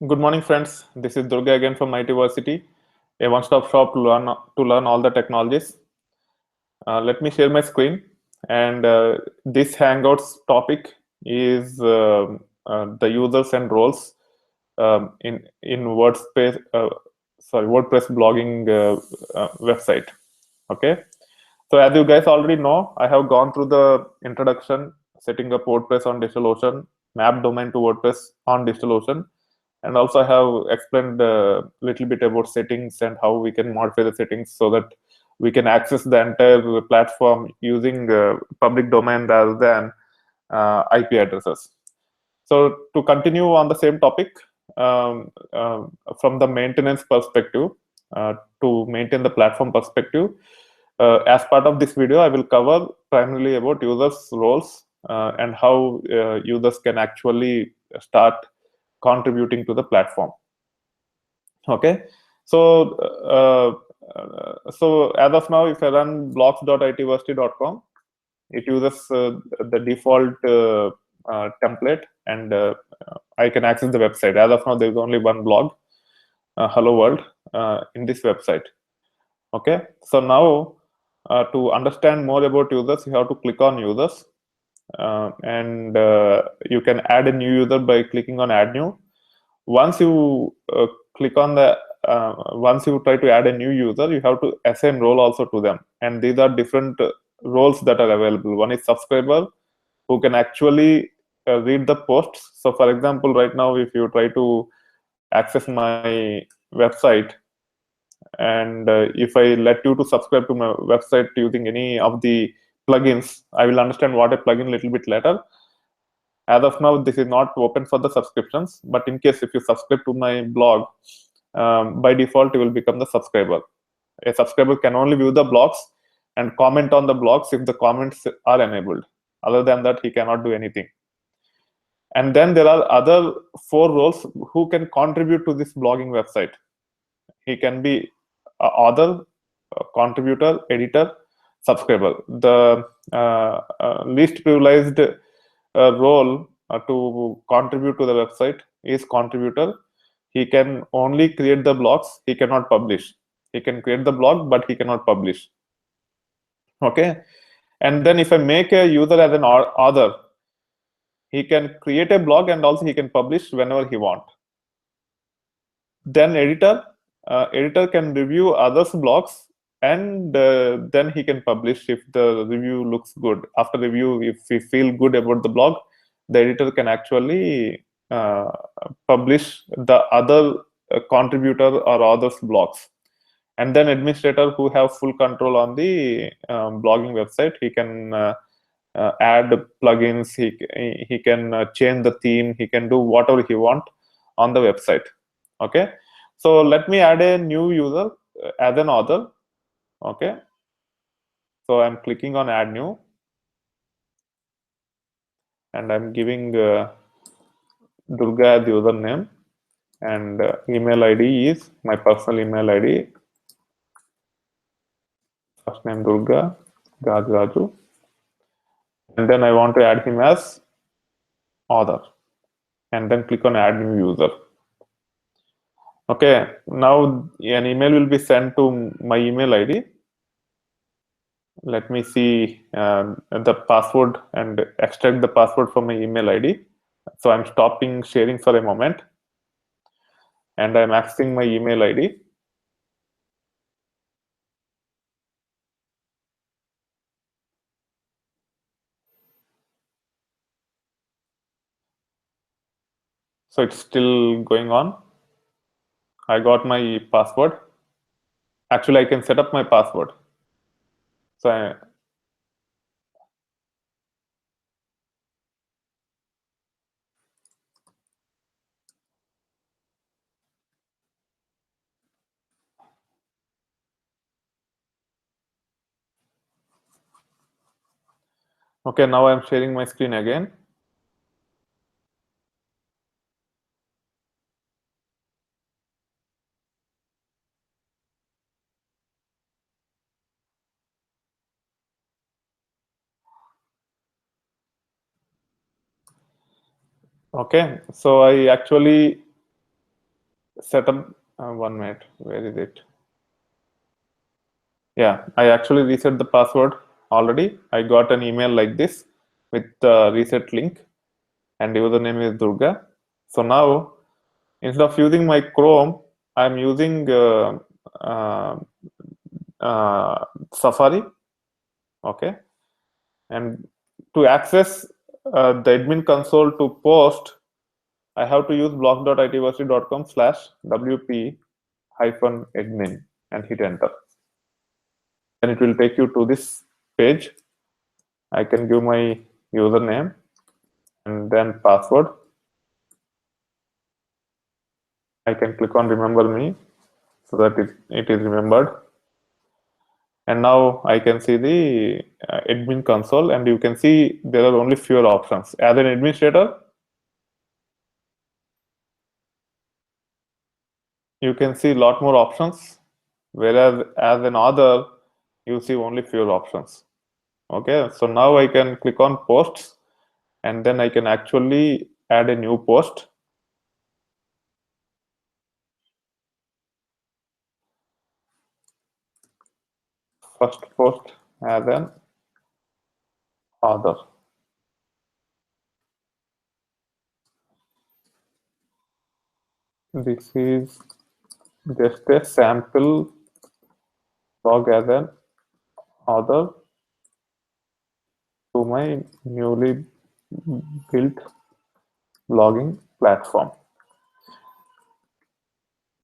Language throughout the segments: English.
Good morning, friends. This is Durga again from ITversity, a one-stop shop to learn all the technologies. Let me share my screen, and this Hangouts topic is the users and roles in WordPress blogging website. Okay, so as you guys already know, I have gone through the introduction, setting up WordPress on DigitalOcean, map domain to WordPress on DigitalOcean, and also I have explained a little bit about settings and how we can modify the settings so that we can access the entire platform using public domain rather than IP addresses. So to continue on the same topic, um, from the maintenance perspective, to maintain the platform perspective, as part of this video, I will cover primarily about users' roles and how users can actually start contributing to the platform. Okay, so so as of now, if I run blogs.itversity.com, it uses the default template, and I can access the website. As of now, there is only one blog, Hello World, in this website. Okay, so now to understand more about users, you have to click on users, and you can add a new user by clicking on add new. Once you click on the once you try to add a new user, you have to assign role also to them, and these are different roles that are available. One is subscriber, who can actually read the posts. So for example, right now, if you try to access my website, and if I let you to subscribe to my website using any of the plugins, I will understand what a plugin a little bit later. As of now, this is not open for the subscriptions, but in case if you subscribe to my blog, by default you will become the subscriber. A subscriber can only view the blogs and comment on the blogs if the comments are enabled. Other than that, he cannot do anything. And then there are other 4 roles who can contribute to this blogging website. He can be author, contributor, editor, subscriber. The least privileged role to contribute to the website is contributor. He can only create the blogs, he cannot publish. He can create the blog, but he cannot publish. Okay, and then if I make a user as an author, he can create a blog and also he can publish whenever he want. Then editor can review others blogs, and then he can publish if the review looks good. After review, if we feel good about the blog, the editor can actually publish the other contributor or others blogs. And then administrator, who have full control on the blogging website, he can add plugins, he can change the theme, he can do whatever he want on the website. Okay, so let me add a new user as an author. Okay, so I'm clicking on add new, and I'm giving Durga as username, and email ID is my personal email ID. First name Durga Raju, and then I want to add him as author, and then click on add new user. Okay, now an email will be sent to my email ID. Let me see the password and extract the password from my email ID. So I'm stopping sharing for a moment, and I'm accessing my email ID. So it's still going on. I got my password. Actually, I can set up my password. So okay, now I'm sharing my screen again. Okay, so I actually set up 1 minute. Where is it? Yeah, I actually reset the password already. I got an email like this with the reset link, and username is Durga. So now instead of using my Chrome, I'm using uh, Safari. Okay, and to access the admin console to post, I have to use block.itversity.com/wp-admin and hit enter. Then it will take you to this page. I can give my username and then password. I can click on remember me so that it is remembered. And now I can see the admin console, and you can see there are only fewer options. As an administrator, you can see a lot more options, whereas as an author, you see only fewer options. Okay, so now I can click on posts, and then I can actually add a new post. First post as an author. This is just a sample blog as an author to my newly built blogging platform.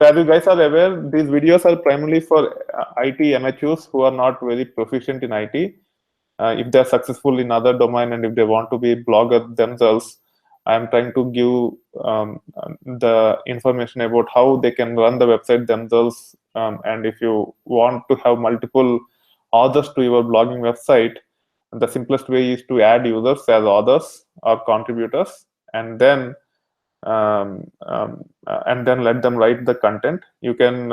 As you guys are aware, these videos are primarily for IT amateurs who are not very proficient in IT. If they're successful in other domain and if they want to be bloggers themselves, I'm trying to give the information about how they can run the website themselves. And if you want to have multiple authors to your blogging website, the simplest way is to add users as authors or contributors, and then let them write the content. You can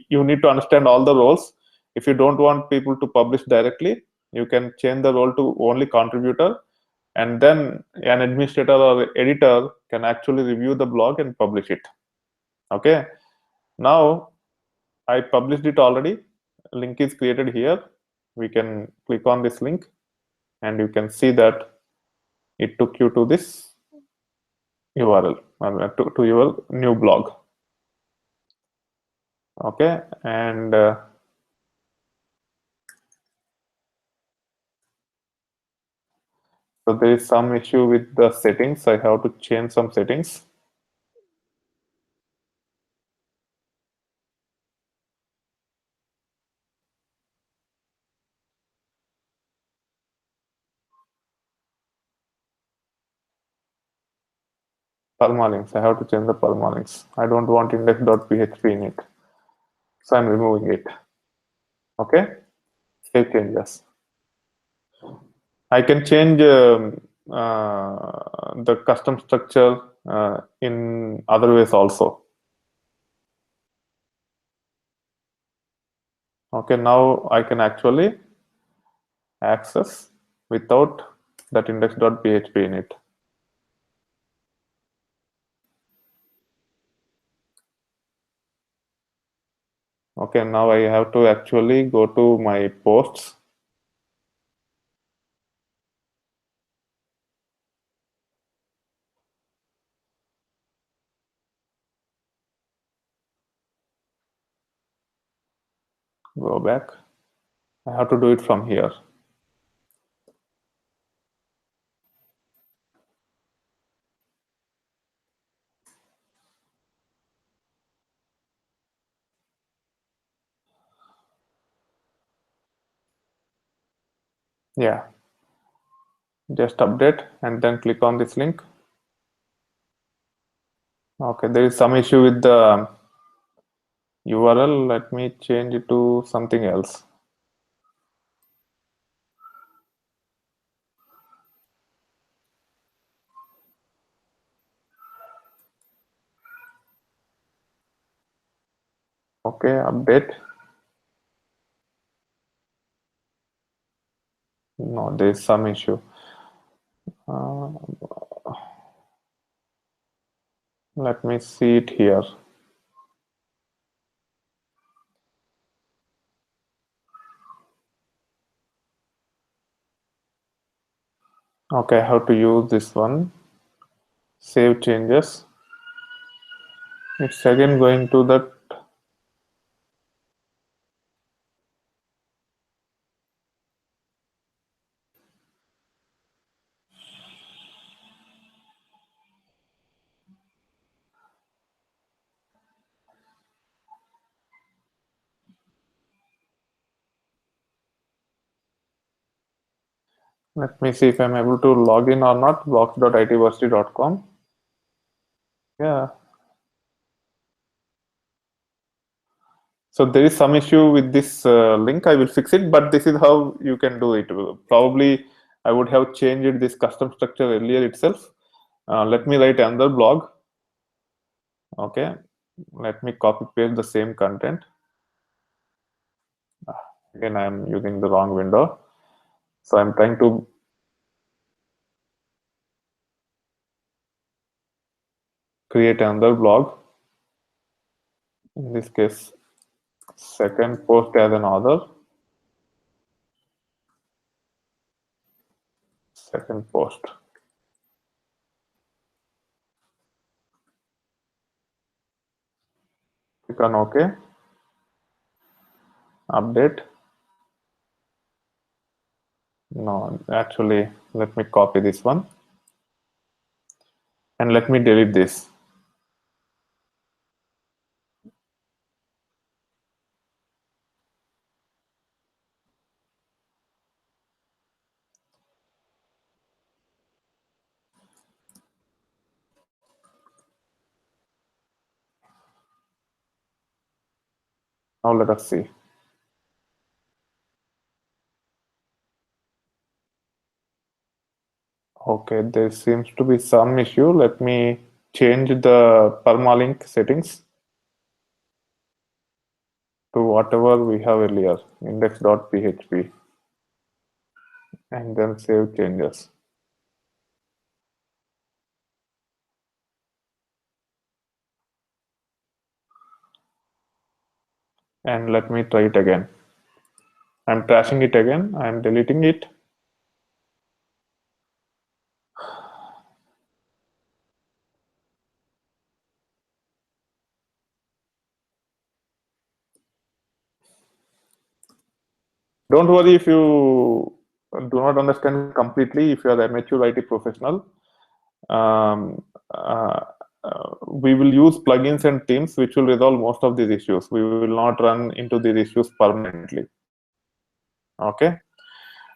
you need to understand all the roles. If you don't want people to publish directly, you can change the role to only contributor, and then an administrator or editor can actually review the blog and publish it. Okay, now I published it already. Link is created here. We can click on this link, and you can see that it took you to this URL, to your new blog. Okay, and so there is some issue with the settings. I have to change some settings. Permalinks, I have to change the permalinks. I don't want index.php in it, so I'm removing it. Okay, save changes. I can change the custom structure in other ways also. Okay, now I can actually access without that index.php in it. Okay, now I have to actually go to my posts. Go back. I have to do it from here. Yeah, just update and then click on this link. Okay, there is some issue with the URL. Let me change it to something else. Okay, update. No, there is some issue. Let me see it here. Okay, how to use this one. Save changes. It's again going to that. Let me see if I'm able to log in or not. Blocks.itversity.com. Yeah. So there is some issue with this link. I will fix it, but this is how you can do it. Probably I would have changed this custom structure earlier itself. Let me write another blog. Okay. Let me copy paste the same content. Again, I am using the wrong window. So I'm trying to create another blog. In this case, second post as an author. Second post. Click on OK. Update. No, actually, let me copy this one. And let me delete this. Now let us see. Okay, there seems to be some issue. Let me change the permalink settings to whatever we have earlier, index.php, and then save changes. And let me try it again. I'm trashing it again. I'm deleting it. Don't worry if you do not understand completely. If you are a mature IT professional, um, uh, we will use plugins and themes which will resolve most of these issues. We will not run into these issues permanently. Okay.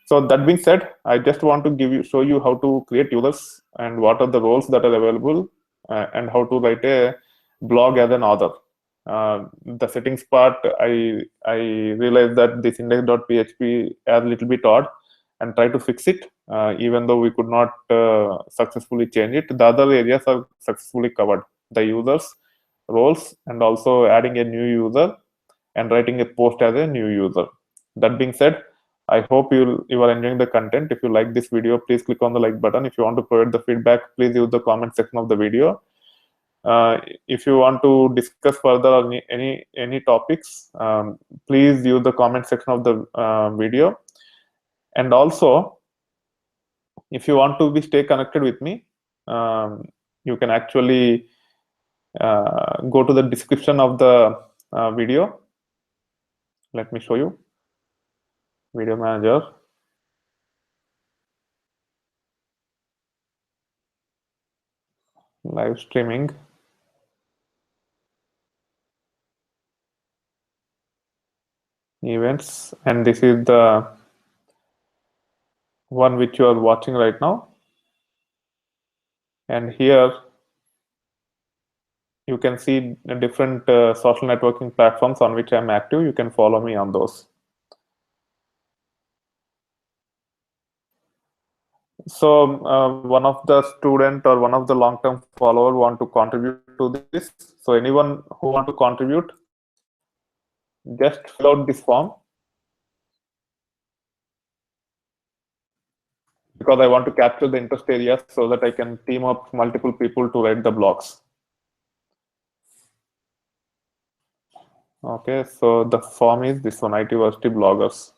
So that being said, I just want to show you how to create users and what are the roles that are available, and how to write a blog as an author. The settings part, I realized that this index.php is a little bit odd, and try to fix it. Even though we could not successfully change it, the other areas are successfully covered: the users, roles, and also adding a new user and writing a post as a new user. That being said, I hope you are enjoying the content. If you like this video, please click on the like button. If you want to provide the feedback, please use the comment section of the video. If you want to discuss further on any topics, please use the comment section of the video. And also, if you want to stay connected with me, you can actually go to the description of the video. Let me show you. Video manager. Live streaming. Events, and this is the one which you are watching right now. And here you can see the different social networking platforms on which I'm active. You can follow me on those. So one of the student or one of the long-term follower want to contribute to this. So anyone who want to contribute, just fill out this form, because I want to capture the interest areas so that I can team up multiple people to write the blogs. Okay, so the form is this one, Itversity bloggers.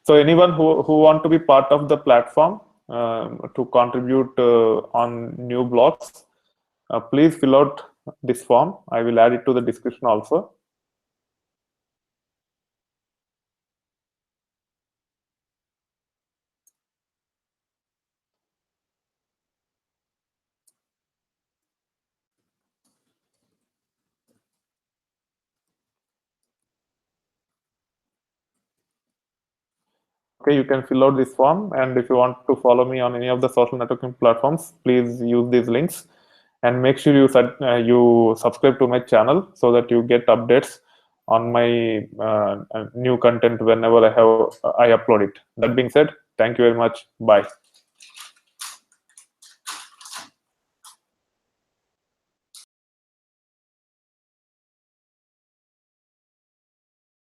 So anyone who want to be part of the platform to contribute on new blogs, please fill out this form. I will add it to the description also. Okay, you can fill out this form, and if you want to follow me on any of the social networking platforms, please use these links, and make sure you subscribe to my channel so that you get updates on my new content whenever I upload it. That being said, thank you very much. Bye.